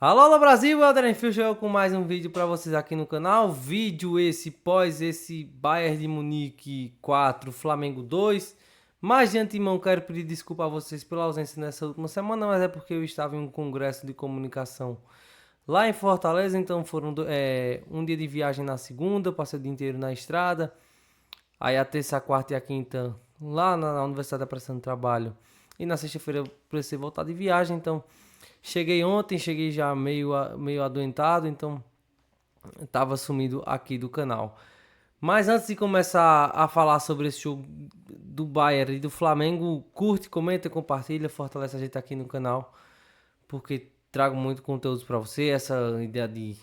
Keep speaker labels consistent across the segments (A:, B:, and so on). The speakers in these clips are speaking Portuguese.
A: Alô, alô Brasil, Elder Field com mais um vídeo para vocês aqui no canal. Vídeo esse pós esse Bayern de Munique 4, Flamengo 2. Mas de antemão quero pedir desculpa a vocês pela ausência nessa última semana, mas é porque eu estava em um congresso de comunicação lá em Fortaleza, então foram um dia de viagem na segunda, passei o dia inteiro na estrada. Aí a terça, a quarta e a quinta lá na universidade prestando trabalho. E na sexta-feira eu precisei voltar de viagem, então cheguei ontem, cheguei já meio adoentado, então estava sumido aqui do canal. Mas antes de começar a falar sobre esse jogo do Bayern e do Flamengo, curte, comenta, compartilha, fortalece a gente aqui no canal, porque trago muito conteúdo para você. Essa ideia de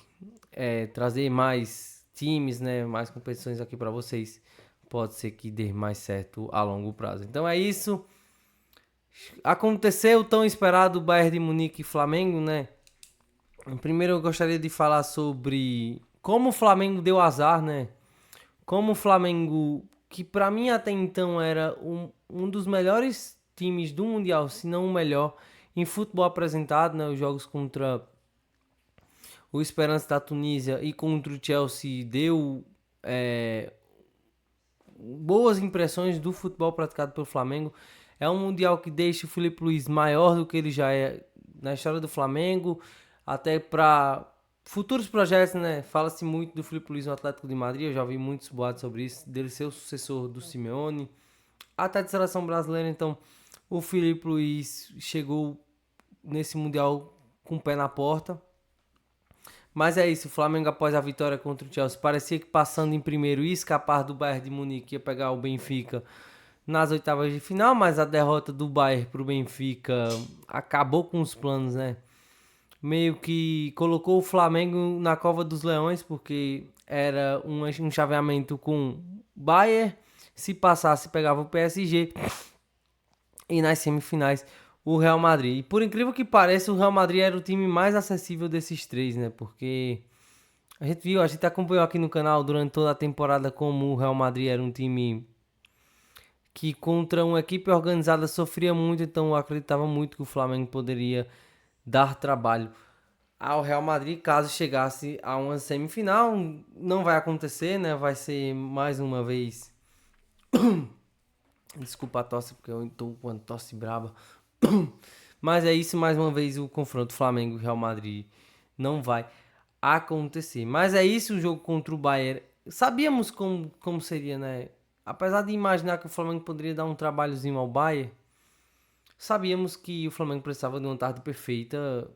A: trazer mais times, né, mais competições aqui para vocês, pode ser que dê mais certo a longo prazo. Então é isso. Aconteceu o tão esperado Bayern de Munique e Flamengo, né? Primeiro eu gostaria de falar sobre como o Flamengo deu azar, né? Como o Flamengo, que para mim até então era um dos melhores times do Mundial, se não o melhor, em futebol apresentado, né? Os jogos contra o Esperance da Tunísia e contra o Chelsea deu boas impressões do futebol praticado pelo Flamengo. É um Mundial que deixa o Felipe Luiz maior do que ele já é na história do Flamengo, até para futuros projetos, né? Fala-se muito do Felipe Luiz no Atlético de Madrid, eu já vi muitos boatos sobre isso, dele ser o sucessor do Simeone, até de seleção brasileira. Então o Felipe Luiz chegou nesse Mundial com o pé na porta. Mas é isso, o Flamengo após a vitória contra o Chelsea parecia que passando em primeiro ia escapar do Bayern de Munique, ia pegar o Benfica nas oitavas de final, mas a derrota do Bayern para o Benfica acabou com os planos, né? Meio que colocou o Flamengo na cova dos leões, porque era um chaveamento com Bayern, se passasse pegava o PSG e nas semifinais o Real Madrid. E por incrível que pareça, o Real Madrid era o time mais acessível desses três, né? Porque a gente acompanhou aqui no canal durante toda a temporada como o Real Madrid era um time que contra uma equipe organizada sofria muito, então eu acreditava muito que o Flamengo poderia dar trabalho ao Real Madrid caso chegasse a uma semifinal. Não vai acontecer, né? Vai ser mais uma vez. Desculpa a tosse, porque eu estou com uma tosse braba. Mas é isso, mais uma vez o confronto Flamengo-Real Madrid não vai acontecer. Mas é isso, o jogo contra o Bayern. Sabíamos como seria, né? Apesar de imaginar que o Flamengo poderia dar um trabalhozinho ao Bayern, sabíamos que o Flamengo precisava de uma tarde perfeita,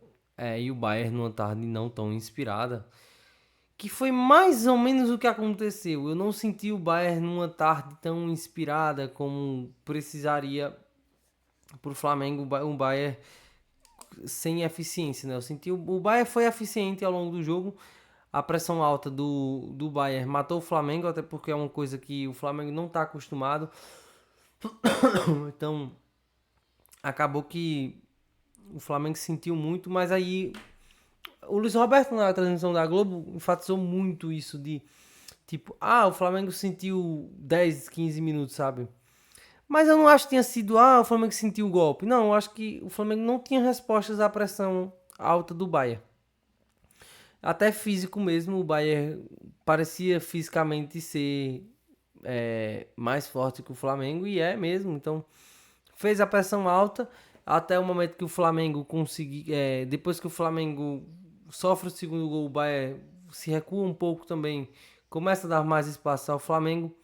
A: e o Bayern numa tarde não tão inspirada. Que foi mais ou menos o que aconteceu. Eu não senti o Bayern numa tarde tão inspirada como precisaria para o Flamengo, um Bayern sem eficiência, né? Eu senti o Bayern foi eficiente ao longo do jogo. A pressão alta do Bayern matou o Flamengo, até porque é uma coisa que o Flamengo não está acostumado. Então, acabou que o Flamengo sentiu muito, mas aí o Luiz Roberto na transmissão da Globo enfatizou muito isso de tipo, o Flamengo sentiu 10, 15 minutos, sabe? Mas eu não acho que tenha sido, o Flamengo sentiu o golpe. Não, eu acho que o Flamengo não tinha respostas à pressão alta do Bayern. Até físico mesmo, o Bayern parecia fisicamente ser mais forte que o Flamengo, e é mesmo. Então, fez a pressão alta até o momento que o Flamengo conseguiu. Depois que o Flamengo sofre o segundo gol, o Bayern se recua um pouco também, começa a dar mais espaço ao Flamengo.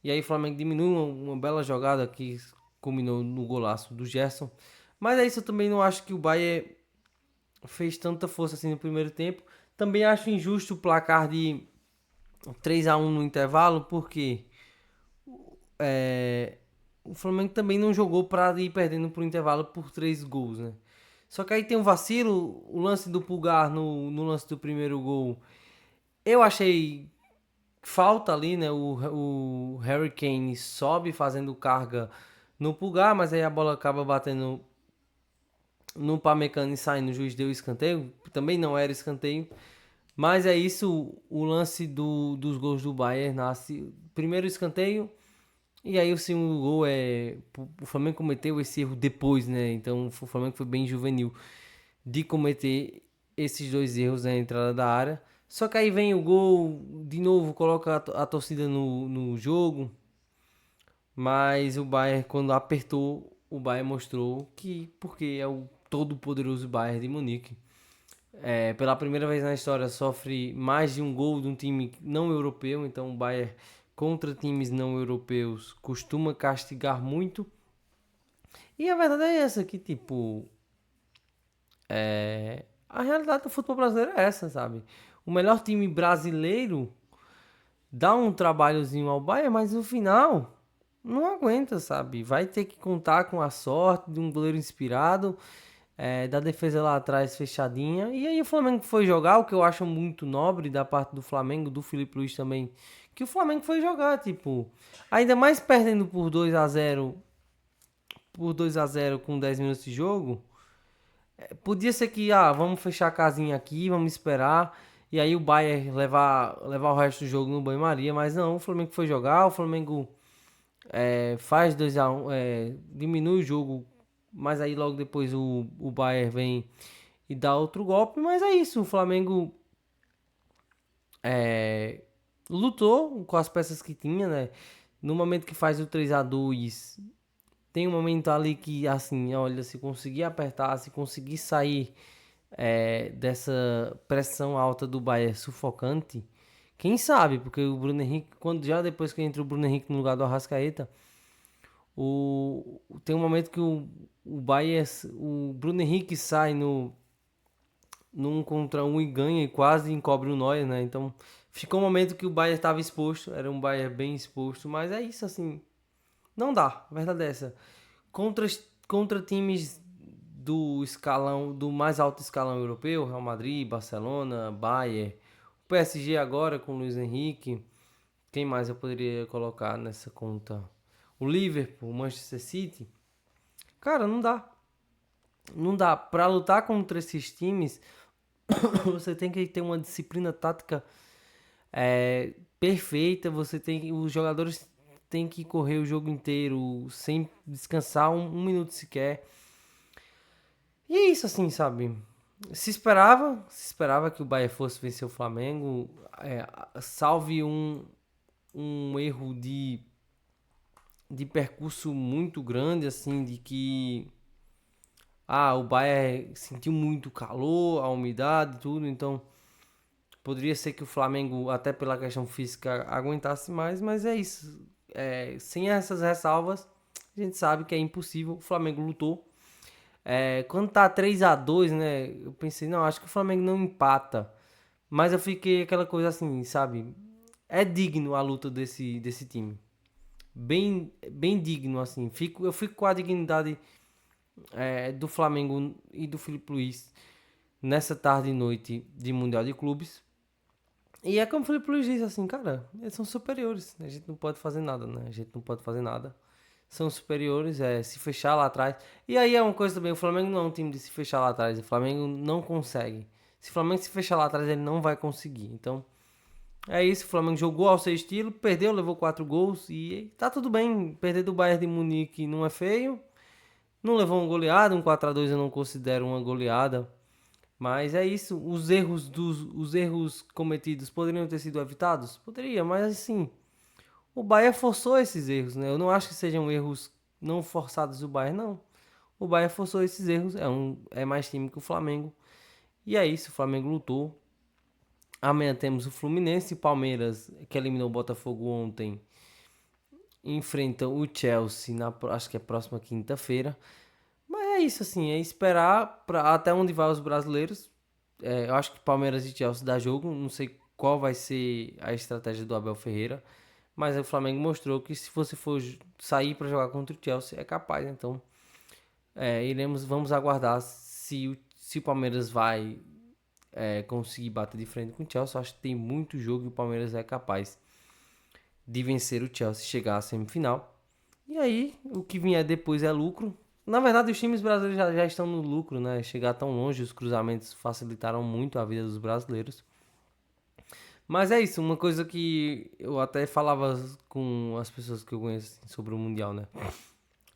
A: E aí o Flamengo diminui uma bela jogada que culminou no golaço do Gerson. Mas é isso, eu também não acho que o Bayern fez tanta força assim no primeiro tempo. Também acho injusto o placar de 3-1 no intervalo, porque o Flamengo também não jogou para ir perdendo por intervalo por 3 gols, né? Só que aí tem um vacilo, o lance do Pulgar no lance do primeiro gol. Eu achei falta ali, né? O Harry Kane sobe fazendo carga no Pulgar, mas aí a bola acaba batendo no Pamecano e saindo. O juiz deu escanteio. Também não era escanteio. Mas é isso, o lance dos gols do Bayern nasce. Primeiro escanteio, e aí o segundo gol o Flamengo cometeu esse erro depois, né? Então o Flamengo foi bem juvenil de cometer esses dois erros na entrada da área. Só que aí vem o gol, de novo coloca a torcida no jogo. Mas o Bayern, quando apertou, o Bayern mostrou que, porque é o todo poderoso Bayern de Munique. Pela primeira vez na história sofre mais de um gol de um time não europeu. Então o Bayern contra times não europeus costuma castigar muito. E a verdade é essa, que tipo, a realidade do futebol brasileiro é essa, sabe? O melhor time brasileiro dá um trabalhozinho ao Bayern, mas no final não aguenta, sabe? Vai ter que contar com a sorte de um goleiro inspirado, da defesa lá atrás fechadinha. E aí o Flamengo foi jogar, o que eu acho muito nobre da parte do Flamengo, do Felipe Luiz também, que o Flamengo foi jogar, tipo, ainda mais perdendo por 2-0, por 2-0 com 10 minutos de jogo. Podia ser que, vamos fechar a casinha aqui, vamos esperar. E aí o Bayern levar o resto do jogo no banho-maria. Mas não, o Flamengo foi jogar, o Flamengo faz 2-1, diminui o jogo. Mas aí logo depois o Bayern vem e dá outro golpe. Mas é isso, o Flamengo lutou com as peças que tinha, né? No momento que faz o 3-2, tem um momento ali que, assim, olha, se conseguir apertar, se conseguir sair dessa pressão alta do Bayern sufocante, quem sabe? Porque o Bruno Henrique, quando já depois que entra o Bruno Henrique no lugar do Arrascaeta, tem um momento que o Bayern, o Bruno Henrique sai num contra um e ganha e quase encobre o Neuer, né? Então ficou um momento que o Bayern estava exposto, era um Bayern bem exposto, mas é isso, assim, não dá, a verdade é essa. Contra, contra times do escalão, do mais alto escalão europeu, Real Madrid, Barcelona, Bayern, o PSG agora com o Luiz Henrique, quem mais eu poderia colocar nessa conta? O Liverpool, o Manchester City. Cara, não dá. Não dá. Pra lutar contra esses times, você tem que ter uma disciplina tática perfeita. Os jogadores têm que correr o jogo inteiro sem descansar um minuto sequer. E é isso, assim, sabe? Se esperava que o Bayern fosse vencer o Flamengo, salve um erro de percurso muito grande, assim, de que o Bayern sentiu muito calor, a umidade e tudo, então poderia ser que o Flamengo, até pela questão física, aguentasse mais, mas é isso. Sem essas ressalvas, a gente sabe que é impossível. O Flamengo lutou. Quando tá 3-2, né? Eu pensei, não, acho que o Flamengo não empata. Mas eu fiquei aquela coisa assim, sabe? É digno a luta desse time. Bem, bem digno, assim. Eu fico com a dignidade do Flamengo e do Felipe Luiz nessa tarde e noite de Mundial de Clubes. E é como o Felipe Luiz diz, assim, cara, eles são superiores. A gente não pode fazer nada, né? A gente não pode fazer nada. São superiores, se fechar lá atrás. E aí é uma coisa também, o Flamengo não é um time de se fechar lá atrás. O Flamengo não consegue. Se o Flamengo se fechar lá atrás, ele não vai conseguir. Então, é isso. O Flamengo jogou ao seu estilo, perdeu, levou 4 gols e tá tudo bem. Perder do Bayern de Munique não é feio. Não levou uma goleada, um 4-2 eu não considero uma goleada. Mas é isso, os erros cometidos poderiam ter sido evitados? Poderia, mas assim, o Bayern forçou esses erros, né? Eu não acho que sejam erros não forçados do Bayern, não. O Bayern forçou esses erros, é mais time que o Flamengo. E é isso, o Flamengo lutou. Amanhã temos o Fluminense e Palmeiras, que eliminou o Botafogo ontem, enfrentam o Chelsea acho que é próxima quinta-feira. Mas é isso, assim, é esperar até onde vai os brasileiros. Eu acho que Palmeiras e Chelsea dá jogo. Não sei qual vai ser a estratégia do Abel Ferreira. Mas o Flamengo mostrou que se você for sair para jogar contra o Chelsea, é capaz. Então, vamos aguardar se o Palmeiras vai conseguir bater de frente com o Chelsea. Eu acho que tem muito jogo e o Palmeiras é capaz de vencer o Chelsea e chegar à semifinal. E aí, o que vier depois é lucro. Na verdade, os times brasileiros já estão no lucro, né? Chegar tão longe, os cruzamentos facilitaram muito a vida dos brasileiros. Mas é isso, uma coisa que eu até falava com as pessoas que eu conheço sobre o Mundial, né?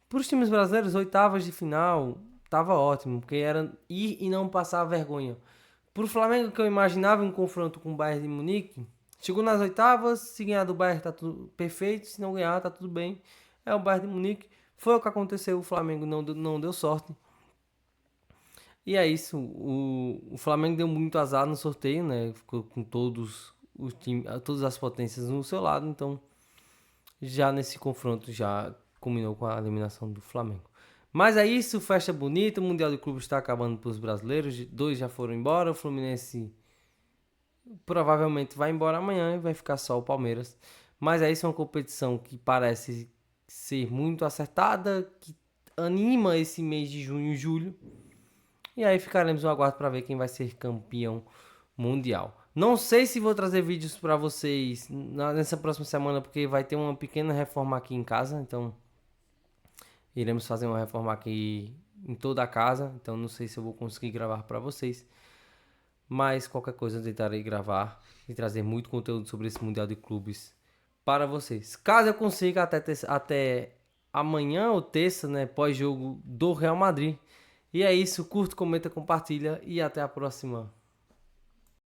A: Para os times brasileiros, oitavas de final tava ótimo, porque era ir e não passar vergonha. Pro Flamengo, que eu imaginava um confronto com o Bayern de Munique, chegou nas oitavas, se ganhar do Bayern tá tudo perfeito, se não ganhar tá tudo bem. É o Bayern de Munique. Foi o que aconteceu, o Flamengo não deu sorte. E é isso, o Flamengo deu muito azar no sorteio, né? Ficou com todos os times, todas as potências no seu lado, então já nesse confronto já culminou com a eliminação do Flamengo. Mas é isso, festa bonita, o Mundial de Clubes está acabando para os brasileiros, 2 já foram embora, o Fluminense provavelmente vai embora amanhã e vai ficar só o Palmeiras. Mas é isso, é uma competição que parece ser muito acertada, que anima esse mês de junho e julho. E aí ficaremos no aguardo para ver quem vai ser campeão mundial. Não sei se vou trazer vídeos para vocês nessa próxima semana, porque vai ter uma pequena reforma aqui em casa, então iremos fazer uma reforma aqui em toda a casa, então não sei se eu vou conseguir gravar para vocês, mas qualquer coisa eu tentarei gravar e trazer muito conteúdo sobre esse Mundial de Clubes para vocês. Caso eu consiga até amanhã ou terça, né, pós-jogo do Real Madrid. E é isso, curta, comenta, compartilha e até a próxima.